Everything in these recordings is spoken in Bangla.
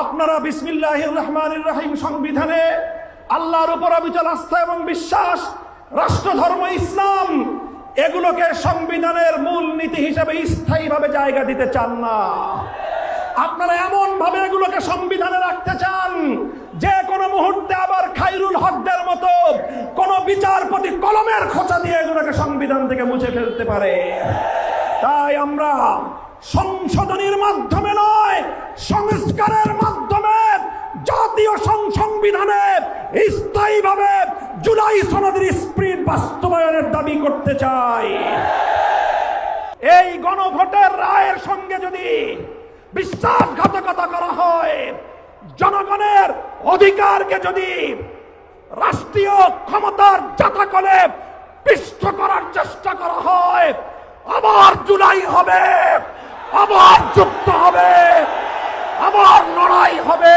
আপনারা বিসমিল্লাহির রহমানির রহিম সংবিধানে আল্লাহর উপর অবিচল আস্থা এবং বিশ্বাস, রাষ্ট্র ধর্ম ইসলাম, এগুলোকে সংবিধানের মূল নীতি হিসেবে স্থায়ীভাবে জায়গা দিতে চান না। আপনারা এমন ভাবে এগুলোকে সংবিধানে রাখতে চান যে কোনো মুহূর্তে আবার খায়রুল হকদের মতো কোন বিচারপতি কলমের খোঁচা দিয়ে এগুলোকে সংবিধান থেকে মুছে ফেলতে পারে। তাই আমরা সংশোধনীর মাধ্যমে নয়, সংস্কারের মাধ্যমে জাতীয় সংবিধানে স্থায়ীভাবে জুলাই সনদের স্পিরিট বাস্তবায়নের দাবি করতে চাই। এই গণভোটের রায়ের সঙ্গে যদি বিশ্বাসঘাতকতা করা হয়, জনগণের অধিকারকে যদি রাষ্ট্রীয় ক্ষমতার জাতাকলে পিষ্ট করার চেষ্টা করা হয়, আবার জুলাই হবে, আবার যুদ্ধ হবে, আবার লড়াই হবে,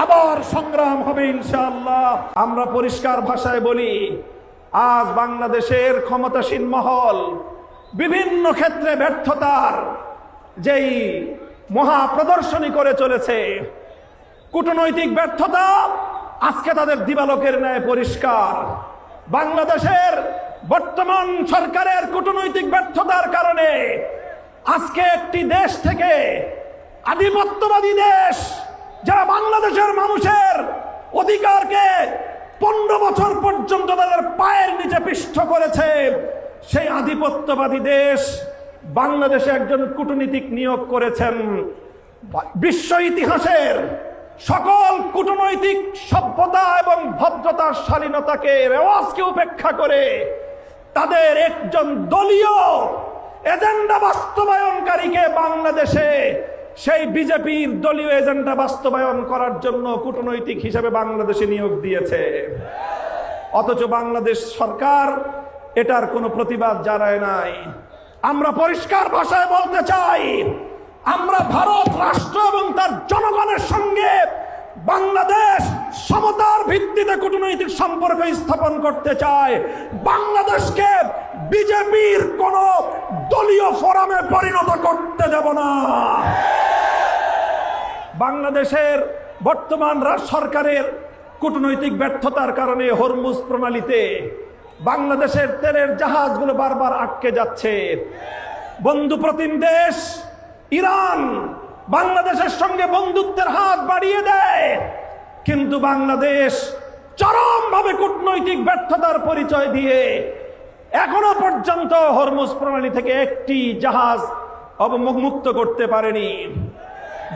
আবার সংগ্রাম হবে ইনশাআল্লাহ। আমরা পরিষ্কার ভাষায় বলি, আজ বাংলাদেশের ক্ষমতাসীন মহল বিভিন্ন ক্ষেত্রে ব্যর্থতার যেই মহা প্রদর্শনী করে চলেছে, কূটনৈতিক ব্যর্থতা আজকে তাদের দিবালোকের ন্যায় পরিষ্কার। বাংলাদেশের বর্তমান সরকারের কূটনৈতিক ব্যর্থতার কারণে আজকে একটি দেশ থেকে আধিপত্যবাদী দেশ, যারা বাংলাদেশের মানুষের অধিকারকে 15 বছর পর্যন্ত তাদের পায়ের নিচে পিষ্ট করেছে, সেই আধিপত্যবাদী দেশ বাংলাদেশে একজন কূটনীতিক নিয়োগ করেছেন। বিশ্ব ইতিহাসের সকল কূটনৈতিক সভ্যতা এবং ভদ্রতার শালীনতাকে, রেওয়াজকে উপেক্ষা করে তাদের একজন দলীয় এজেন্ডা বাস্তবায়নকারীকে বাংলাদেশে সেই বিজেপির দলীয় এজেন্ডা বাস্তবায়ন করার জন্য কূটনৈতিক হিসেবে বাংলাদেশে নিয়োগ দিয়েছে। অথচ বাংলাদেশ সরকার এটার কোনো প্রতিবাদ জানায় নাই। আমরা পরিষ্কার ভাষায় বলতে চাই, আমরা ভারত রাষ্ট্র এবং তার জনগণের সঙ্গে বাংলাদেশ সমতার ভিত্তিতে কূটনৈতিক সম্পর্ক স্থাপন করতে চায়। বাংলাদেশকে বিজেপির কোন দলীয় ফোরামে পরিণত করতে দেব না। বাংলাদেশের বর্তমান সরকারের কূটনৈতিক ব্যর্থতার কারণে হরমুজ প্রণালীতে বাংলাদেশের তেলের জাহাজগুলো বারবার আটকে যাচ্ছে। বন্ধু প্রতিম দেশ ইরান বাংলাদেশের সঙ্গে বন্ধুত্বের হাত বাড়িয়ে দেয়, কিন্তু বাংলাদেশ চরমভাবে কূটনৈতিক ব্যর্থতার পরিচয় দিয়ে এখনো পর্যন্ত হরমুজ প্রণালী থেকে একটি জাহাজ অবমুক্ত করতে পারেনি।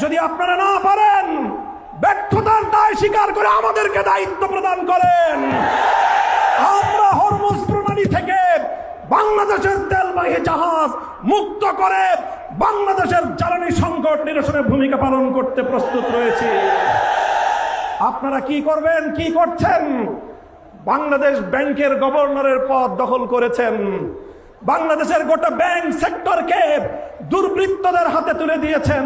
যদি আপনারা না পারেন, ব্যর্থতার দায় স্বীকার করে আমাদেরকে দায়িত্ব প্রদান করেন। আমরা হরমুজ প্রণালী থেকে বাংলাদেশের তেলবাহী জাহাজ মুক্ত করে বাংলাদেশের জ্বালানি সংকট নিরসনে ভূমিকা পালন করতে প্রস্তুত রয়েছি। আপনারা কি করবেন, কি করছেন? বাংলাদেশ ব্যাংকের গভর্নরের পদ দখল করেছেন। বাংলাদেশের গোটা ব্যাংক সেক্টরকে দুর্বৃত্তদের হাতে তুলে দিয়েছেন।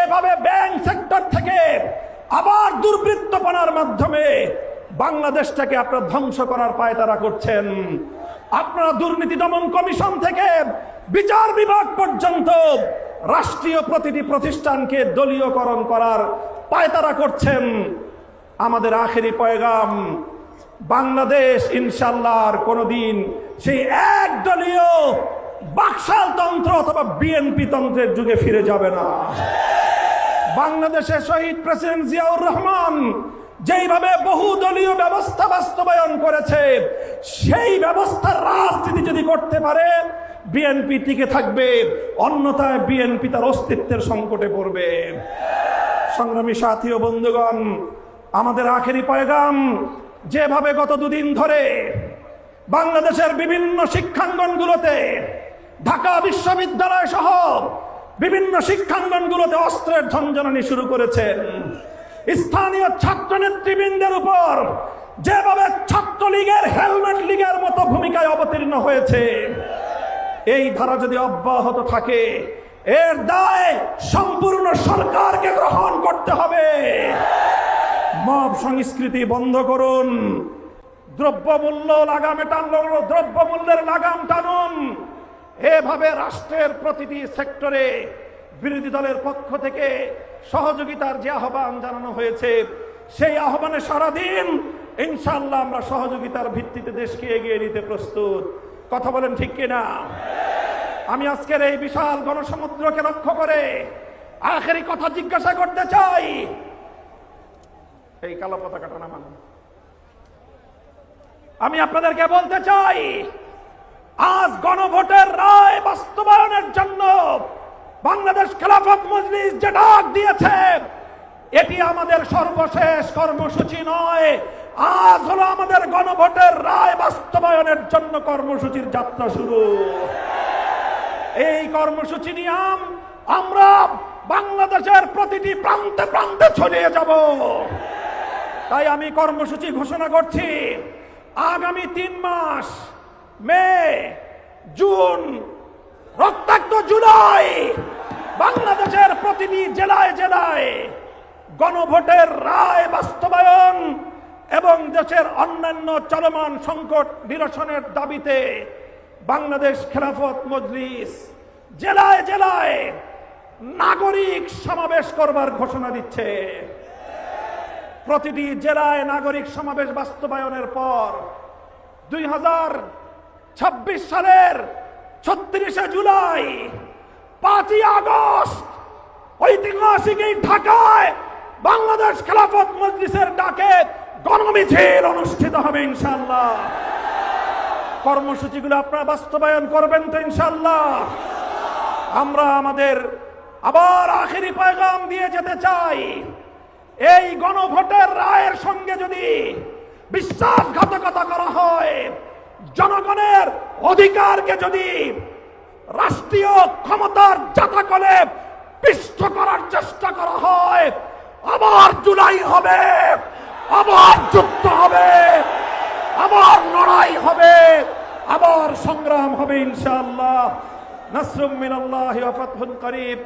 এভাবে ব্যাংক সেক্টর থেকে আবার দুর্বৃত্তপনার মাধ্যমে বাংলাদেশটাকে আপনারা ধ্বংস করার পায়তারা করছেন। আপনারা দুর্নীতি দমন কমিশন থেকে বিচার বিভাগ পর্যন্ত রাষ্ট্রীয় প্রতিটি প্রতিষ্ঠানকে দলীয়করণ করার পায়তারা করছেন। আমাদের আখেরি পয়গাম, বাংলাদেশ ইনশাআল্লাহ আর কোনোদিন সেই একদলীয় বাকশাল তন্ত্র অথবা বিএনপি তন্ত্রের যুগে ফিরে যাবে না। বাংলাদেশের শহীদ প্রেসিডেন্ট জিয়াউর রহমান যেইভাবে বহুদলীয় ব্যবস্থা বাস্তবায়ন করেছে, সেই ব্যবস্থার রাজনীতি যদি করতে পারে বিএনপি টিকে থাকবে, অন্যথায় বিএনপি তার অস্তিত্বের সংকটে পড়বে। সংগ্রামী সাথী ও বন্ধুগণ, আমাদের আখেরি পয়গাম, যেভাবে গত দুদিন ধরে বাংলাদেশের বিভিন্ন শিক্ষাঙ্গনগুলোতে, ঢাকা বিশ্ববিদ্যালয় সহ বিভিন্ন শিক্ষাঙ্গনগুলোতে অস্ত্রের ঝনঝনানি শুরু করেছেন, স্থানীয় ছাত্র নেতৃবৃন্দের উপর যেভাবে ছাত্রলীগের হেলমেট লীগের মতো ভূমিকায় অবতীর্ণ হয়েছে, এই ধারা যদি অব্যাহত থাকে, এর দায় সম্পূর্ণ সরকারকে গ্রহণ করতে হবে। মব সংস্কৃতি বন্ধ করুন, দ্রব্যমূল্য লাগামে টানল, দ্রব্যমূল্যের লাগাম টানুন। এভাবে রাষ্ট্রের প্রতিটি সেক্টরে বিরোধী দলের পক্ষ থেকে সহযোগিতার যে আহ্বান জানানো হয়েছে, সেই আহ্বানে সারাদিন ইনশাআল্লাহ আমরা সহযোগিতার ভিত্তিতে দেশকে এগিয়ে নিতে প্রস্তুত। কথা বলেন ঠিক কিনা? আমি আজকের এই বিশাল গণসমুদ্রকে লক্ষ্য করে আখেরি কথা জিজ্ঞাসা করতে চাই। এই কালো পতাকাটা নামান। আমি আপনাদেরকে বলতে চাই, আজ গণভোটের রায় বাস্তবায়নের জন্য বাংলাদেশ খেলাফত মজলিস যে ডাক দিয়েছে, এটি আমাদের সর্বশেষ কর্মসূচি নয়। আজ হলো আমাদের গণভোটের রায় বাস্তবায়নের জন্য কর্মসূচির যাত্রা শুরু। এই কর্মসূচি নিয়ে আমরা বাংলাদেশের প্রতিটি প্রান্তে প্রান্তে ছড়িয়ে যাব। তাই আমি কর্মসূচি ঘোষণা করছি, আগামী 3 মাস, মে, জুন, রক্তাক্ত জুলাই, বাংলাদেশের প্রতিটি জেলায় জেলায় গণভোটের রায় বাস্তবায়ন এবং দেশের অন্যান্য চলমান সংকট নিরসনের দাবিতে বাংলাদেশ খেলাফত মজলিস জেলায় জেলায় নাগরিক সমাবেশ করবার ঘোষণা দিচ্ছে। প্রতিটি জেলায় নাগরিক সমাবেশ বাস্তবায়নের পর 2026 সালের 36শে জুলাই, 5ই আগস্ট ঐতিহাসিক এই ঢাকায় বাংলাদেশ খেলাফত মজলিসের ডাকে গণমিছিল অনুষ্ঠিত হবে ইনশাআল্লাহ। কর্মসূচিগুলো আপনারা বাস্তবায়ন করবেন তো ইনশাআল্লাহ? আমরা আমাদের আবার আখেরি পয়গাম দিয়ে যেতে চাই, এই গণভোটের রায়ের সঙ্গে যদি বিশ্বাসঘাতকতা করা হয়, জনগণের অধিকারকে যদি রাষ্ট্রীয় ক্ষমতার জাতাকলে পিষ্ট করার চেষ্টা করা হয়, আবার জুলাই হবে, আবার যুদ্ধ হবে, আবার লড়াই হবে, আবার সংগ্রাম হবে ইনশাআল্লাহ। নাসরুম মিনাল্লাহি ওয়া ফাতহুন করিব।